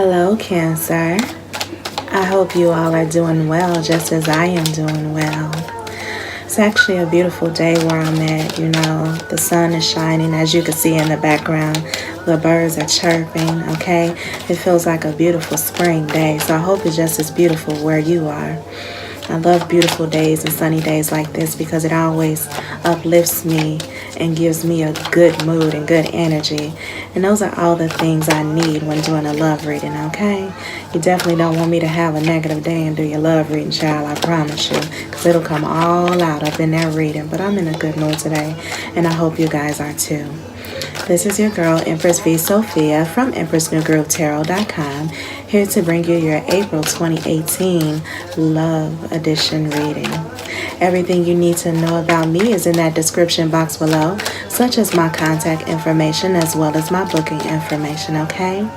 Hello, Cancer. I hope you all are doing well, just as I am doing well. It's actually a beautiful day where I'm at. The sun is shining, as you can see in the background. The birds are chirping, okay? It feels like a beautiful spring day, so I hope it's just as beautiful where you are. I love beautiful days and sunny days like this because it always uplifts me and gives me a good mood and good energy. And those are all the things I need when doing a love reading, okay? You definitely don't want me to have a negative day and do your love reading, child, I promise you. Because it'll come all out up in that reading. But I'm in a good mood today, and I hope you guys are too. This is your girl, Empress V, Sophia, from EmpressNewGrooveTarot.com, here to bring you your April 2018 Love Edition reading. Everything you need to know about me is in that description box below, such as my contact information as well as my booking information, okay?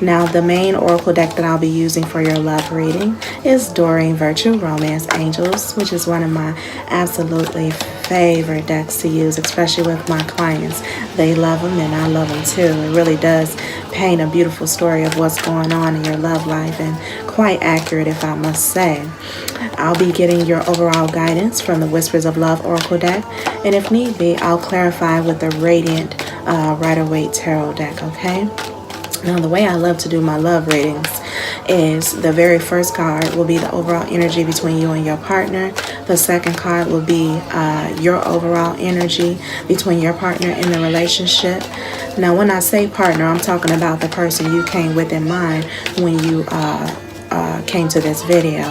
Now, the main oracle deck that I'll be using for your love reading is Doreen Virtual Romance Angels, which is one of my absolutely favorite decks to use, especially with my clients. They love them and I love them too. It really does paint a beautiful story of what's going on in your love life, and quite accurate, if I must say. I'll be getting your overall guidance from the Whispers of Love Oracle deck, and if need be, I'll clarify with the Radiant Rider-Waite Tarot deck, okay? Now, the way I love to do my love readings is the very first card will be the overall energy between you and your partner. The second card will be your overall energy between your partner in the relationship. Now, when I say partner, I'm talking about the person you came with in mind when you came to this video.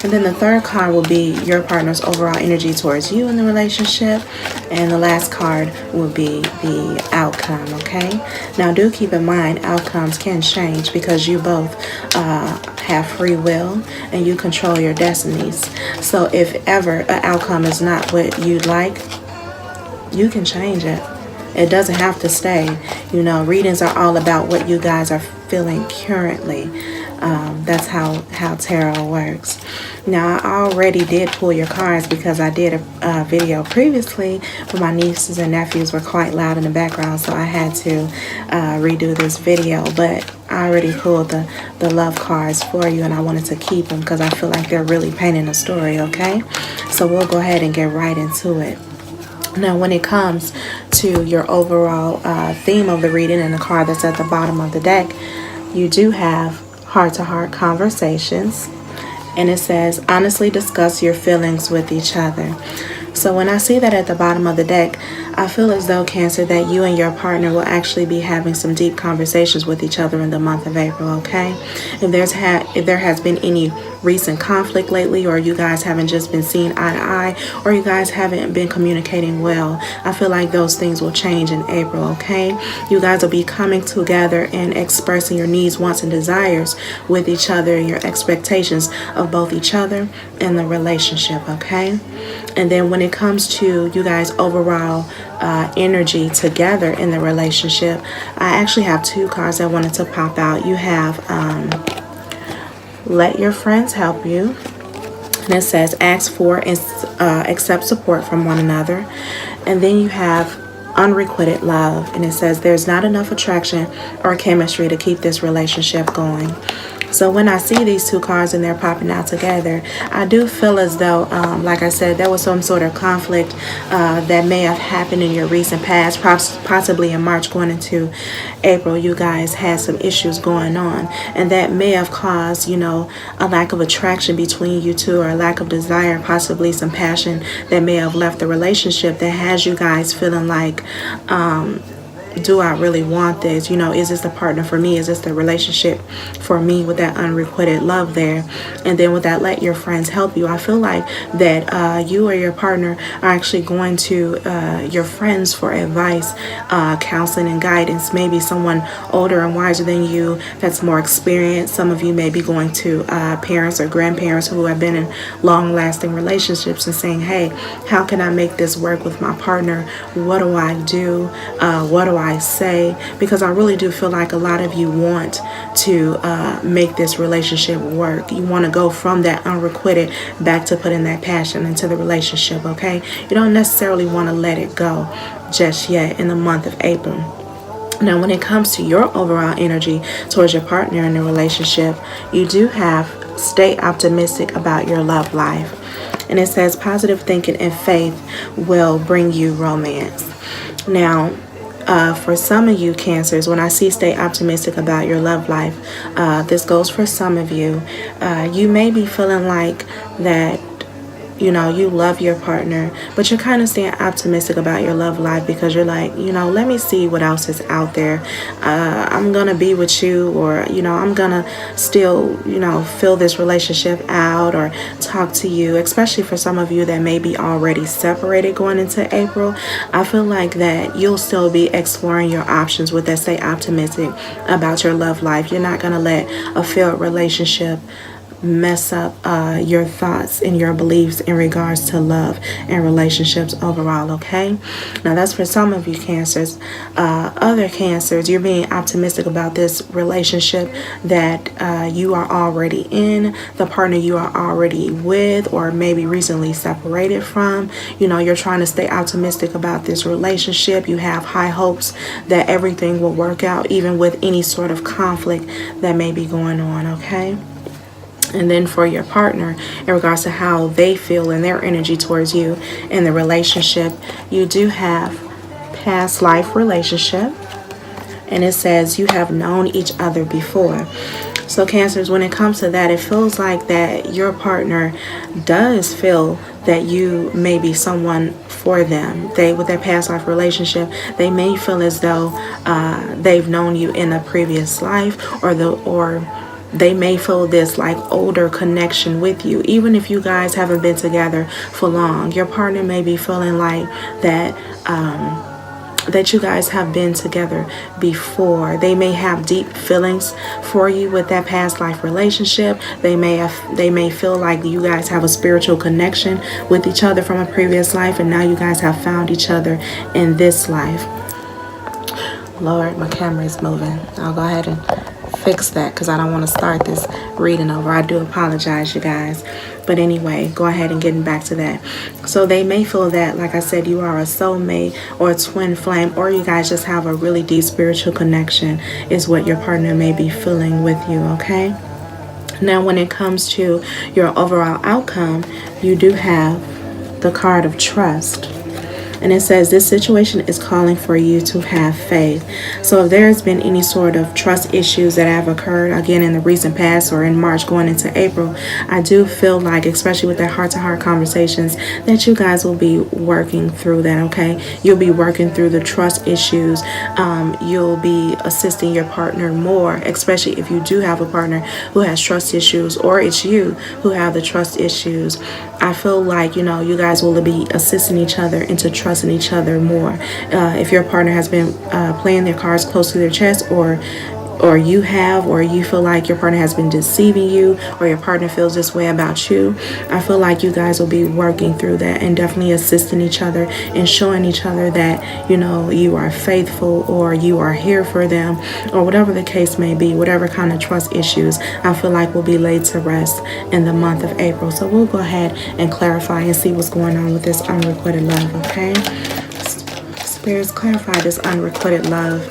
And then the third card will be your partner's overall energy towards you in the relationship. And the last card will be the outcome, okay? Now, do keep in mind, outcomes can change because you both have free will and you control your destinies. So if ever an outcome is not what you'd like, you can change it. It doesn't have to stay. Readings are all about what you guys are feeling currently. That's how tarot works. Now, I already did pull your cards because I did a video previously, but my nieces and nephews were quite loud in the background, so I had to redo this video. But I already pulled the love cards for you, and I wanted to keep them because I feel like they're really painting a story, okay? So we'll go ahead and get right into it. Now, when it comes to your overall theme of the reading and the card that's at the bottom of the deck, you do have heart-to-heart conversations, and it says honestly discuss your feelings with each other. So when I see that at the bottom of the deck, I feel as though, Cancer, that you and your partner will actually be having some deep conversations with each other in the month of April, okay? If there has been any recent conflict lately, or you guys haven't just been seeing eye to eye, or you guys haven't been communicating well, I feel like those things will change in April, okay? You guys will be coming together and expressing your needs, wants, and desires with each other, and your expectations of both each other and the relationship, okay? And then when it comes to you guys' overall energy together in the relationship, I actually have two cards I wanted to pop out. You have let your friends help you, and it says ask for and accept support from one another. And then you have unrequited love, and it says there's not enough attraction or chemistry to keep this relationship going. So when I see these two cards and they're popping out together, I do feel as though, like I said, there was some sort of conflict that may have happened in your recent past, possibly in March going into April. You guys had some issues going on, and that may have caused, a lack of attraction between you two, or a lack of desire, possibly some passion that may have left the relationship, that has you guys feeling like, do I really want this? Is this the partner for me? Is this the relationship for me, with that unrequited love there? And then with that, let your friends help you. I feel like that you or your partner are actually going to your friends for advice, counseling, and guidance. Maybe someone older and wiser than you that's more experienced. Some of you may be going to parents or grandparents who have been in long-lasting relationships and saying, hey, how can I make this work with my partner? What do I do? What do I say? Because I really do feel like a lot of you want to make this relationship work. You want to go from that unrequited back to putting that passion into the relationship, okay? You don't necessarily want to let it go just yet in the month of April. Now, when it comes to your overall energy towards your partner in a relationship, you do have stay optimistic about your love life. And it says positive thinking and faith will bring you romance. Now, for some of you Cancers, when I see stay optimistic about your love life, this goes for some of you. You may be feeling like that you know, you love your partner, but you're kind of staying optimistic about your love life because you're like, you know, let me see what else is out there. I'm going to be with you, or, you know, I'm going to still, you know, fill this relationship out or talk to you, especially for some of you that may be already separated going into April. I feel like that you'll still be exploring your options with that stay optimistic about your love life. You're not going to let a failed relationship mess up your thoughts and your beliefs in regards to love and relationships overall. Okay, now that's for some of you Cancers. Other Cancers, you're being optimistic about this relationship that you are already in, the partner you are already with, or maybe recently separated from. You know, you're trying to stay optimistic about this relationship. You have high hopes that everything will work out, even with any sort of conflict that may be going on. Okay. And then for your partner, in regards to how they feel and their energy towards you in the relationship, you do have past life relationship. And it says you have known each other before. So Cancers, when it comes to that, it feels like that your partner does feel that you may be someone for them. With their past life relationship, they may feel as though they've known you in a previous life, or they may feel this like older connection with you. Even if you guys haven't been together for long, your partner may be feeling like that that you guys have been together before. They may have deep feelings for you with that past life relationship. They may feel like you guys have a spiritual connection with each other from a previous life, and now you guys have found each other in this life. Lord, my camera is moving. I'll go ahead and fix that because I don't want to start this reading over. I do apologize, you guys. But anyway, go ahead and getting back to that. So they may feel that, like I said, you are a soulmate or a twin flame, or you guys just have a really deep spiritual connection is what your partner may be feeling with you, okay? Now, when it comes to your overall outcome, you do have the card of trust. And it says this situation is calling for you to have faith. So if there has been any sort of trust issues that have occurred, again, in the recent past or in March going into April, I do feel like, especially with the heart-to-heart conversations, that you guys will be working through that, okay? You'll be working through the trust issues. You'll be assisting your partner more, especially if you do have a partner who has trust issues, or it's you who have the trust issues. I feel like, you know, you guys will be assisting each other into trusting each other more. If your partner has been playing their cards close to their chest, or you have, or you feel like your partner has been deceiving you, or your partner feels this way about you, I feel like you guys will be working through that and definitely assisting each other and showing each other that, you know, you are faithful, or you are here for them, or whatever the case may be. Whatever kind of trust issues, I feel like will be laid to rest in the month of April. So we'll go ahead and clarify and see what's going on with this unrequited love, okay? Spirits, clarify this unrequited love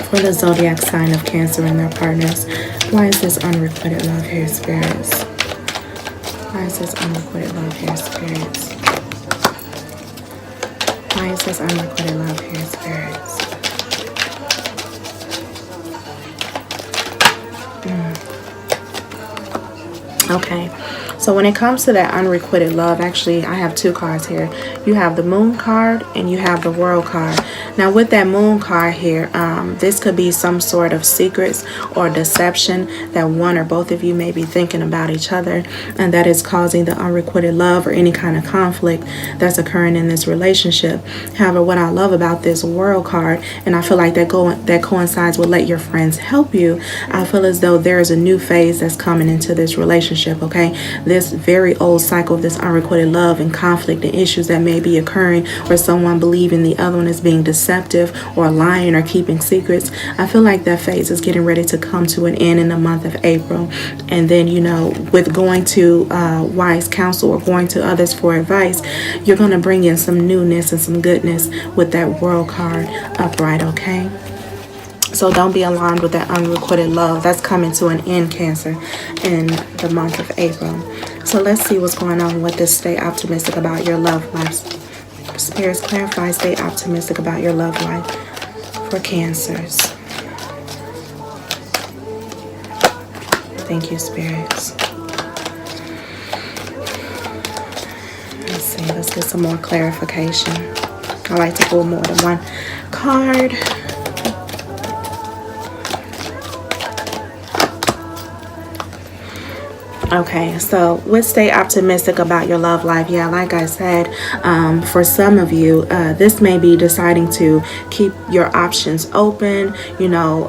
for the zodiac sign of Cancer and their partners. Why is this unrequited love here, spirits? Why is this unrequited love here, spirits? Why is this unrequited love here, spirits? Okay, so when it comes to that unrequited love, actually, I have two cards here. You have the Moon card and you have the World card. Now, with that Moon card here, this could be some sort of secrets or deception that one or both of you may be thinking about each other, and that is causing the unrequited love or any kind of conflict that's occurring in this relationship. However, what I love about this World card, and I feel like that coincides with let your friends help you, I feel as though there is a new phase that's coming into this relationship, okay? This very old cycle of this unrequited love and conflict and issues that may be occurring, where someone believing the other one is being deceptive or lying or keeping secrets. I feel like that phase is getting ready to come to an end in the month of April. And then, you know, with going to wise counsel or going to others for advice, you're going to bring in some newness and some goodness with that World card upright, okay? So don't be alarmed with that unrequited love. That's coming to an end, Cancer, in the month of April. So let's see what's going on with this. Stay optimistic about your love life. Spirits, clarify, stay optimistic about your love life for Cancers. Thank you, Spirits. Let's see, let's get some more clarification. I like to pull more than one card. Okay, so let's stay optimistic about your love life. Yeah, like I said, for some of you, this may be deciding to keep your options open, you know,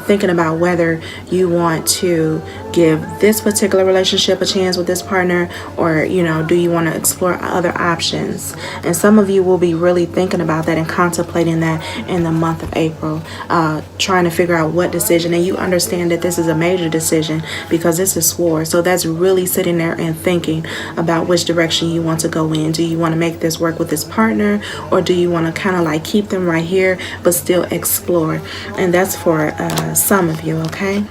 thinking about whether you want to give this particular relationship a chance with this partner, or, you know, do you want to explore other options? And some of you will be really thinking about that and contemplating that in the month of April, trying to figure out what decision. And you understand that this is a major decision because this is Swords. So that's really sitting there and thinking about which direction you want to go in. Do you want to make this work with this partner, or do you want to kind of like keep them right here but still explore? And that's for some of you, okay?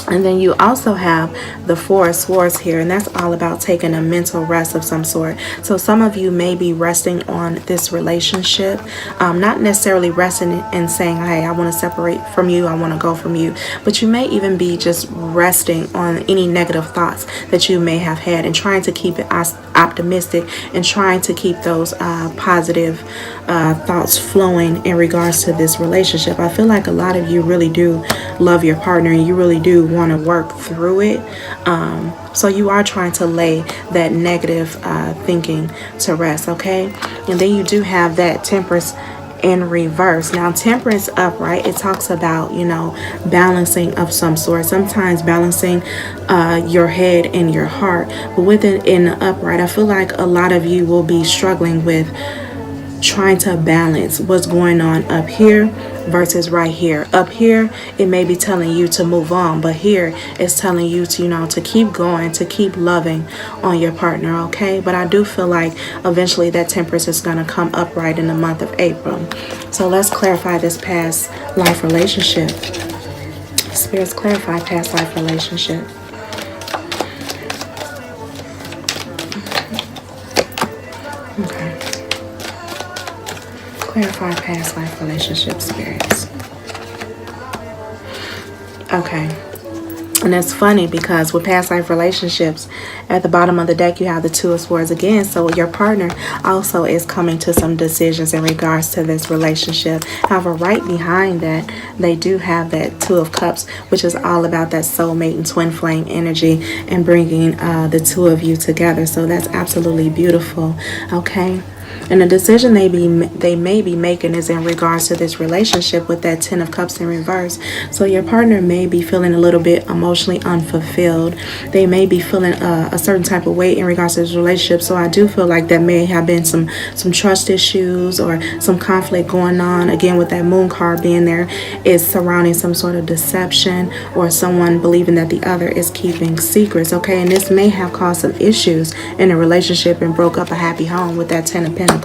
And then you also have the Four of Swords here, and that's all about taking a mental rest of some sort. So some of you may be resting on this relationship, not necessarily resting and saying, hey, I want to separate from you, I want to go from you, but you may even be just resting on any negative thoughts that you may have had and trying to keep it optimistic and trying to keep those positive thoughts flowing in regards to this relationship. I feel like a lot of you really do love your partner and you really do want to work through it. So you are trying to lay that negative thinking to rest, okay? And then you do have that Temperance in reverse. Now, Temperance upright, it talks about, you know, balancing of some sort. Sometimes balancing your head and your heart. But with it in the upright, I feel like a lot of you will be struggling with trying to balance what's going on up here versus right here. Up here, it may be telling you to move on, but here it's telling you to, you know, to keep going, to keep loving on your partner, okay? But I do feel like eventually that Temperance is going to come upright in the month of April. So let's clarify this past life relationship. Spirits, clarify past life relationship. Okay. Clarify past life relationship, Spirits. Okay. And it's funny because with past life relationships, at the bottom of the deck, you have the Two of Swords again. So your partner also is coming to some decisions in regards to this relationship. However, right behind that, they do have that Two of Cups, which is all about that soulmate and twin flame energy and bringing the two of you together. So that's absolutely beautiful. Okay. And the decision they may be making is in regards to this relationship with that Ten of Cups in reverse. So your partner may be feeling a little bit emotionally unfulfilled. They may be feeling a certain type of way in regards to this relationship. So I do feel like there may have been some trust issues or some conflict going on. Again, with that Moon card being there, is surrounding some sort of deception or someone believing that the other is keeping secrets. Okay, and this may have caused some issues in a relationship and broke up a happy home with that Ten of Pentacles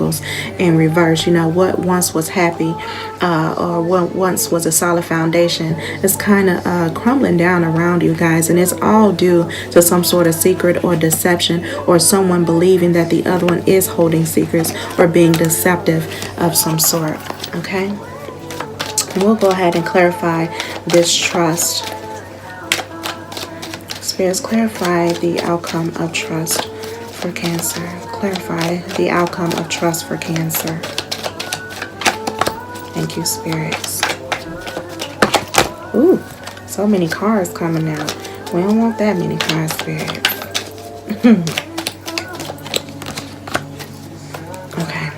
in reverse. You know, what once was happy or what once was a solid foundation is kind of crumbling down around you guys, and it's all due to some sort of secret or deception or someone believing that the other one is holding secrets or being deceptive of some sort. Okay, and we'll go ahead and clarify this trust. Spirits, clarify the outcome of trust for Cancer. Clarify the outcome of trust for Cancer. Thank you, Spirits. Ooh, so many cards coming out. We don't want that many cards, Spirit. Okay.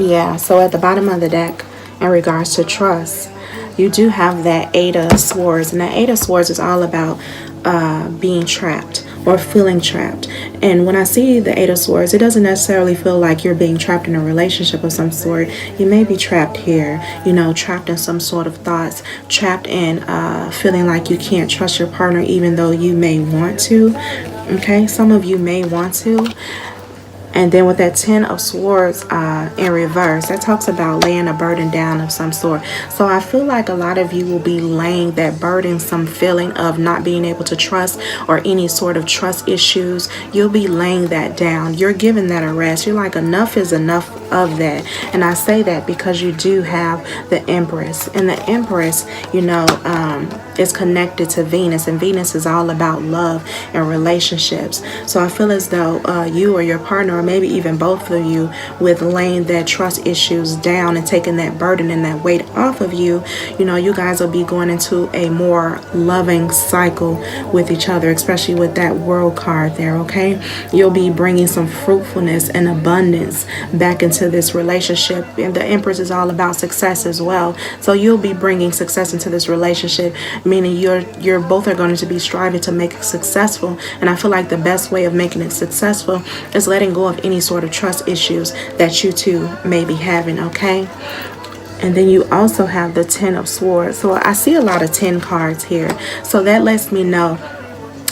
Yeah, so at the bottom of the deck, in regards to trust, you do have that Eight of Swords. And that Eight of Swords is all about being trapped or feeling trapped. And when I see the Eight of Swords, it doesn't necessarily feel like you're being trapped in a relationship of some sort. You may be trapped here, you know, trapped in some sort of thoughts, trapped in feeling like you can't trust your partner even though you may want to. Okay, some of you may want to. And then with that 10 of Swords in reverse, that talks about laying a burden down of some sort. So I feel like a lot of you will be laying that burden, some feeling of not being able to trust or any sort of trust issues. You'll be laying that down. You're giving that a rest. You're like, enough is enough of that. And I say that because you do have the Empress. And the Empress, you know, is connected to Venus. And Venus is all about love and relationships. So I feel as though you or your partner, or maybe even both of you, with laying that trust issues down and taking that burden and that weight off of you, you know, you guys will be going into a more loving cycle with each other, especially with that World card there, okay? You'll be bringing some fruitfulness and abundance back into this relationship. And the Empress is all about success as well. So you'll be bringing success into this relationship, meaning you're both are going to be striving to make it successful. And I feel like the best way of making it successful is letting go of any sort of trust issues that you two may be having, okay? And then you also have the 10 of Swords. So I see a lot of 10 cards here. So that lets me know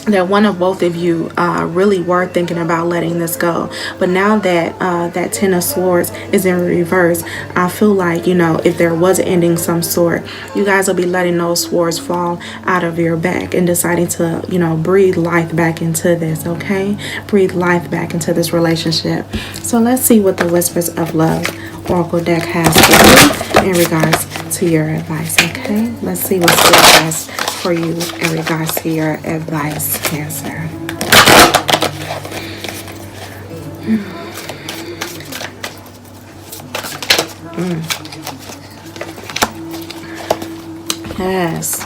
that one of both of you really were thinking about letting this go. But now that that 10 of Swords is in reverse, I feel like, you know, if there was an ending some sort, you guys will be letting those swords fall out of your back and deciding to, you know, breathe life back into this, okay? Breathe life back into this relationship. So let's see what the Whispers of Love Oracle deck has for you in regards to your advice, okay? Let's see what Spirit has for you in regards to your advice, Cancer. Yes.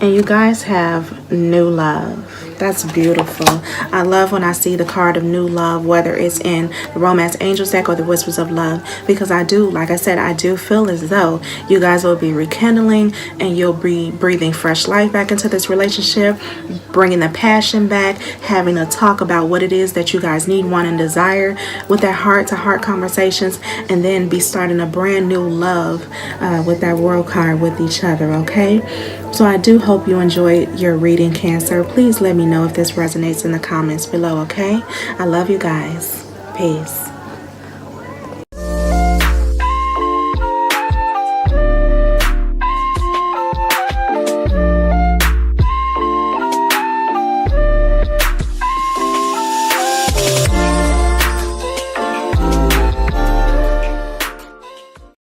And you guys have new love. That's beautiful. I love when I see the card of new love, whether it's in the Romance Angels deck or the Whispers of Love, because I do, like I said, I do feel as though you guys will be rekindling and you'll be breathing fresh life back into this relationship, bringing the passion back, having a talk about what it is that you guys need, want, and desire with that heart-to-heart conversations, and then be starting a brand new love with that World card with each other, okay? So I do hope you enjoyed your reading, Cancer. Please let me know if this resonates in the comments below, okay? I love you guys. Peace.